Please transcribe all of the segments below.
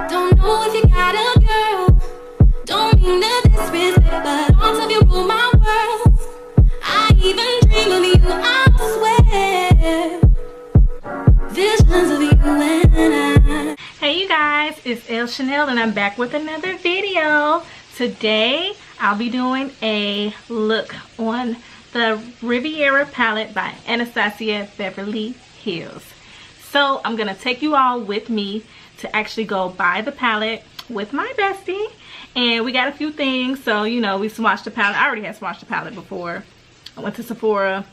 Don't know if you got a girl. Don't mean to disrespect, but arms of you rule my world. I even dream of you, I swear. Visions of you and I. Hey you guys, it's El Chanel and I'm back with another video. Today I'll be doing a look on the Riviera Palette by Anastasia Beverly Hills. So I'm gonna take you all with me to actually go buy the palette with my bestie, and we got a few things. So you know, we swatched the palette. I already had swatched the palette before. I went to Sephora.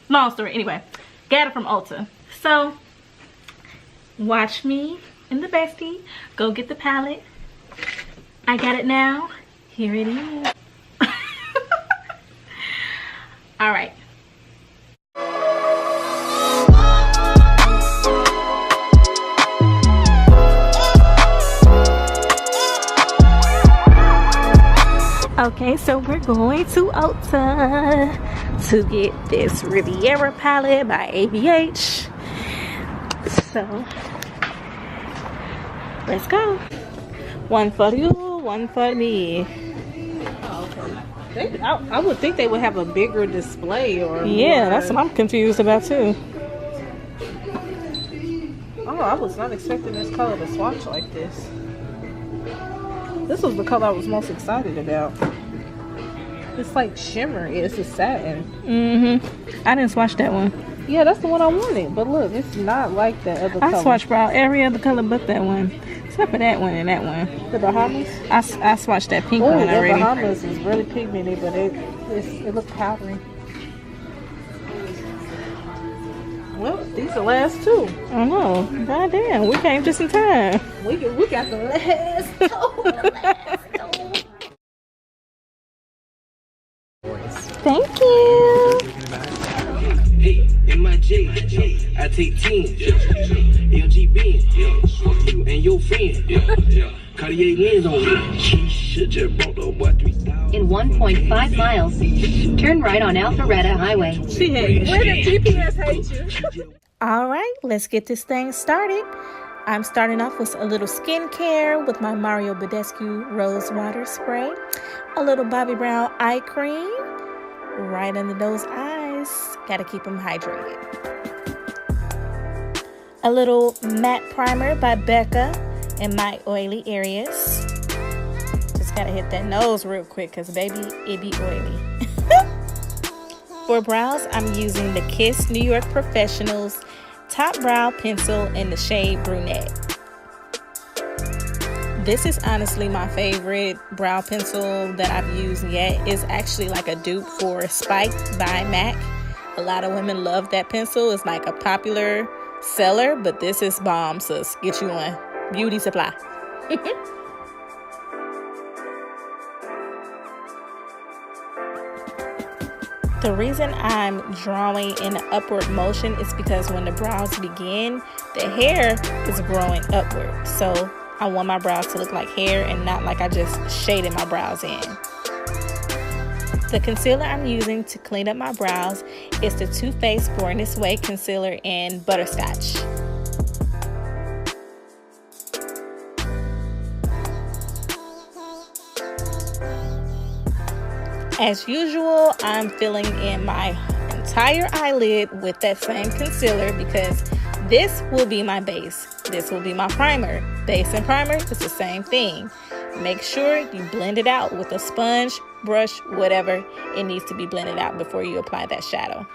Long story. Anyway, got it from Ulta. So watch me and the bestie go get the palette. I got it now. Here it is. All right. Okay, so we're going to Ulta to get this Riviera palette by ABH. So let's go. One for you, one for me. Oh, okay. I would think they would have a bigger display or Yeah, more. that's what I'm confused about too. Oh, I was not expecting this color to swatch like this. This was the color I was most excited about. It's like shimmery. It's a satin. I didn't swatch that one. Yeah, that's the one I wanted. But look, it's not like that other color. I swatched about every other color but that one. Except for that one and that one. The Bahamas? I swatched that pink Oh, one the already. Bahamas is really pigmented, but it looks powdery. Well, these are last two. I know. God damn, we came just in time. We got the last two. Thank you. Hey, in my J, I take 10. LG Ben, fuck you and your friend. Cartier lens on me. Just brought the boy 3,000. In 1.5 miles, turn right on Alpharetta Highway. She hates you. Where the GPS hates you? All right, let's get this thing started. I'm starting off with a little skincare with my Mario Badescu Rose Water Spray. A little Bobbi Brown eye cream right under those eyes. Gotta keep them hydrated. A little matte primer by Becca in my oily areas. Just gotta hit that nose real quick because baby, it be oily. For brows, I'm using the Kiss New York Professionals Top Brow Pencil in the shade Brunette. This is honestly my favorite brow pencil that I've used yet. It's actually like a dupe for Spike by MAC. A lot of women love that pencil. It's like a popular seller, but this is bomb, sis. Get you one. Beauty supply. The reason I'm drawing in an upward motion is because when the brows begin, the hair is growing upward. So I want my brows to look like hair and not like I just shaded my brows in. The concealer I'm using to clean up my brows is the Too Faced Born This Way concealer in Butterscotch. As usual, I'm filling in my entire eyelid with that same concealer because this will be my base. This will be my primer. Base and primer is the same thing. Make sure you blend it out with a sponge, brush, whatever. It needs to be blended out before you apply that shadow.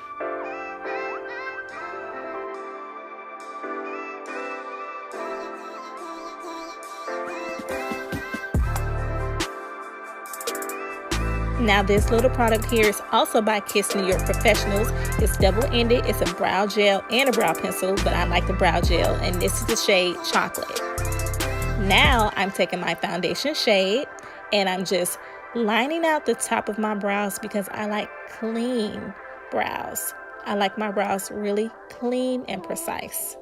Now this little product here is also by Kiss New York Professionals. It's double-ended. It's a brow gel and a brow pencil, but I like the brow gel, and this is the shade Chocolate. Now I'm taking my foundation shade and I'm just lining out the top of my brows because I like clean brows. I like my brows really clean and precise.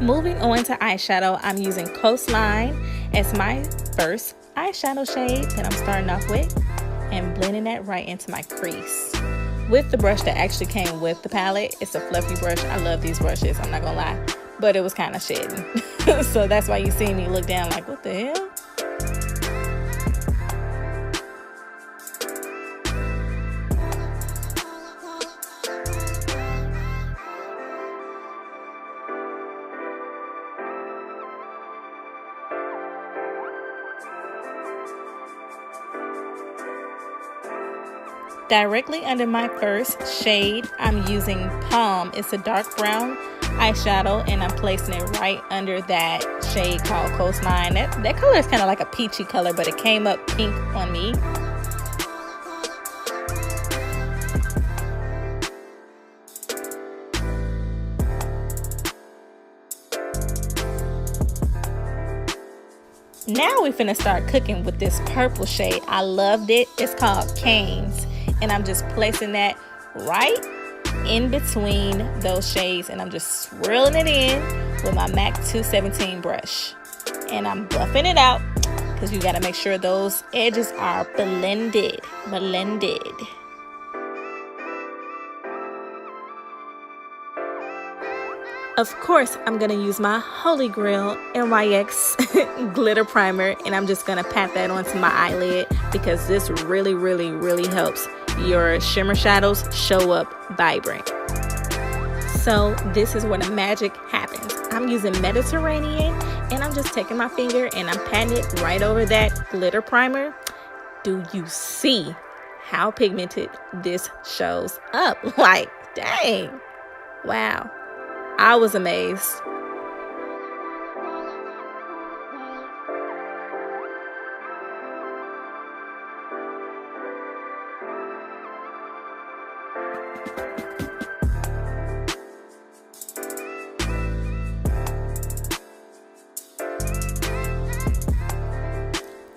Moving on to eyeshadow, I'm using Coastline as my first eyeshadow shade that I'm starting off with, and blending that right into my crease with the brush that actually came with the palette. It's a fluffy brush. I love these brushes, I'm not gonna lie, but it was kind of shedding. So that's why you see me look down like, what the hell? Directly under my first shade, I'm using Plum. It's a dark brown eyeshadow, and I'm placing it right under that shade called Coastline. That color is kind of like a peachy color, but it came up pink on me. Now we're finna start cooking with this purple shade. I loved it. It's called Canes. And I'm just placing that right in between those shades, and I'm just swirling it in with my MAC 217 brush. And I'm buffing it out because you got to make sure those edges are blended. Of course, I'm going to use my Holy Grail NYX glitter primer, and I'm just going to pat that onto my eyelid because this really helps your shimmer shadows show up vibrant. So this is where the magic happens. I'm using Mediterranean, and I'm just taking my finger and I'm patting it right over that glitter primer. Do you see how pigmented this shows up? Like, dang, wow. I was amazed.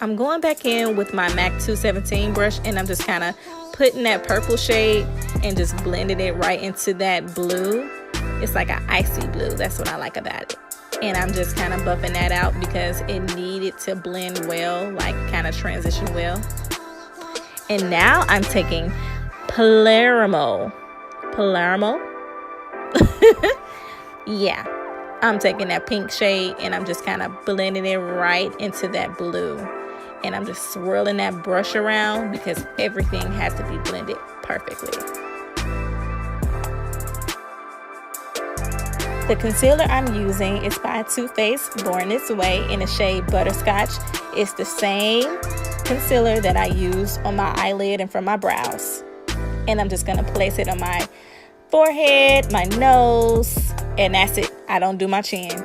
I'm going back in with my MAC 217 brush, and I'm just kind of putting that purple shade and just blending it right into that blue. It's like an icy blue. That's what I like about it. And I'm just kind of buffing that out because it needed to blend well, like kind of transition well. And now I'm taking Palermo. Yeah, I'm taking that pink shade and I'm just kind of blending it right into that blue. And I'm just swirling that brush around because everything has to be blended perfectly. The concealer I'm using is by Too Faced, Born This Way, in the shade Butterscotch. It's the same concealer that I use on my eyelid and for my brows. And I'm just going to place it on my forehead, my nose, and that's it. I don't do my chin.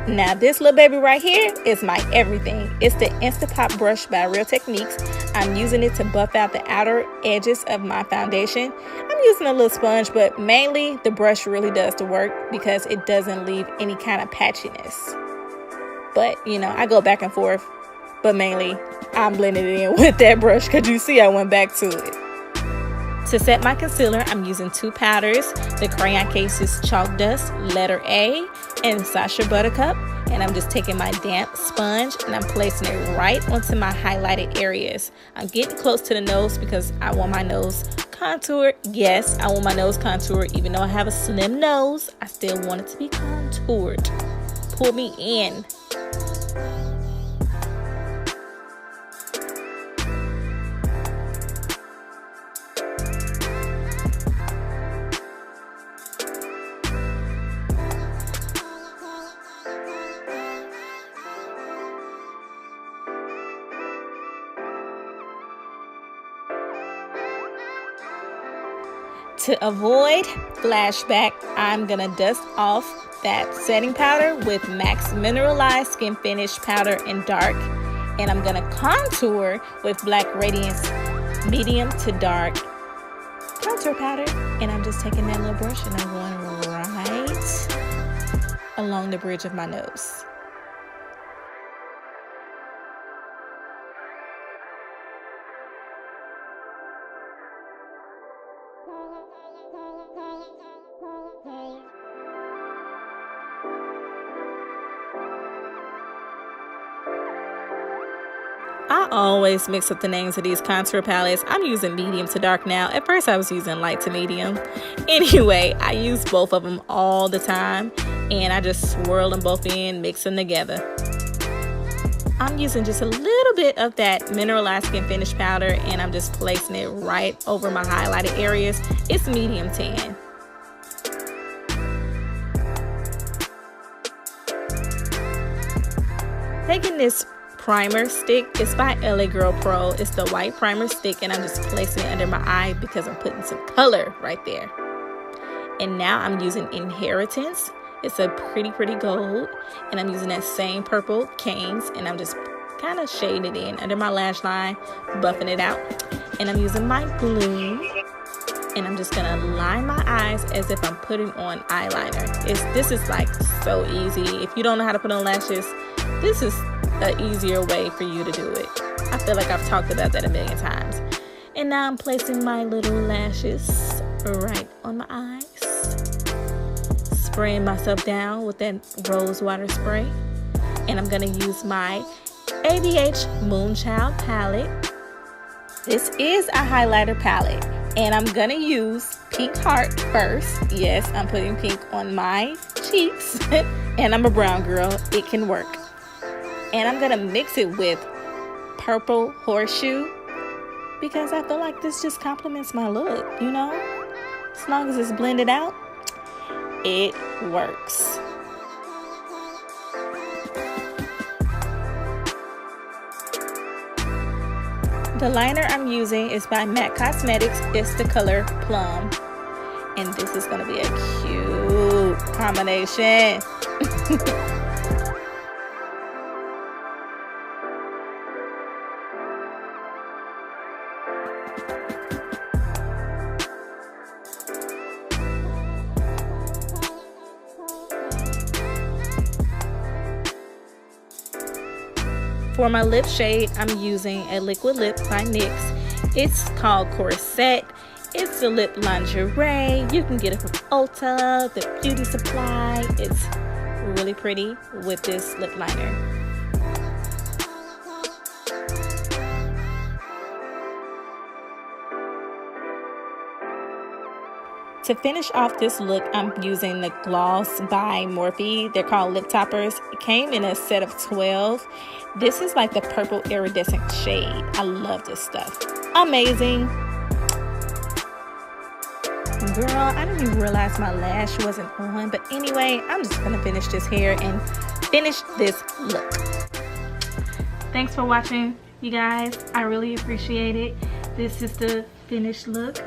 Now this little baby right here is my everything. It's the Instapop brush by Real Techniques. I'm using it to buff out the outer edges of my foundation. I'm using a little sponge, but mainly the brush really does the work because it doesn't leave any kind of patchiness. But you know, I go back and forth, but mainly I'm blending it in with that brush because you see I went back to it. To set my concealer, I'm using two powders. The Crayon Case's Chalk Dust, Letter A, and Sacha Buttercup. And I'm just taking my damp sponge and I'm placing it right onto my highlighted areas. I'm getting close to the nose because I want my nose contour. Yes, I want my nose contoured. Even though I have a slim nose, I still want it to be contoured. Pull me in. To avoid flashback, I'm gonna dust off that setting powder with MAC's Mineralized Skin Finish Powder in dark, and I'm gonna contour with Black Radiance medium to dark contour powder, and I'm just taking that little brush and I'm going right along the bridge of my nose. I always mix up the names of these contour palettes. I'm using medium to dark now. At first I was using light to medium. Anyway, I use both of them all the time, and I just swirl them both in, mix them together. I'm using just a little bit of that Mineralized Skin Finish powder, and I'm just placing it right over my highlighted areas. It's medium tan. Taking this primer stick, it's by LA Girl Pro. It's the white primer stick, and I'm just placing it under my eye because I'm putting some color right there. And now I'm using Inheritance. It's a pretty gold, and I'm using that same purple Canes, and I'm just kind of shading it in under my lash line, buffing it out. And I'm using my Bloom, and I'm just gonna line my eyes as if I'm putting on eyeliner. This is like so easy. If you don't know how to put on lashes, this is an easier way for you to do it. I feel like I've talked about that a million times. And now I'm placing my little lashes right on my eyes, spraying myself down with that rose water spray. And I'm gonna use my ABH Moonchild palette. This is a highlighter palette, and I'm gonna use Pink Heart first. Yes, I'm putting pink on my cheeks, and I'm a brown girl, it can work. And I'm gonna mix it with Purple Horseshoe because I feel like this just complements my look, you know? As long as it's blended out, it works. The liner I'm using is by MAC Cosmetics. It's the color Plum. And this is gonna be a cute combination. For my lip shade, I'm using a liquid lip by NYX. It's called Corset. It's a lip lingerie. You can get it from Ulta, the beauty supply. It's really pretty with this lip liner. To finish off this look, I'm using the gloss by Morphe. They're called lip toppers. It came in a set of 12. This is like the purple iridescent shade. I love this stuff. Amazing. Girl, I didn't even realize my lash wasn't on. But anyway, I'm just gonna finish this hair and finish this look. Thanks for watching, you guys. I really appreciate it. This is the finished look.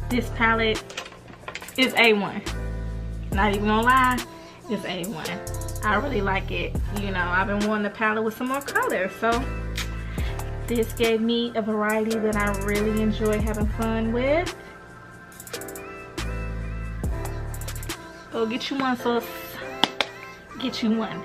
This palette is A1. Not even gonna lie, it's A1. I really like it. You know, I've been wanting a palette with some more color, so this gave me a variety that I really enjoy having fun with. Go get you one, sis. Get you one.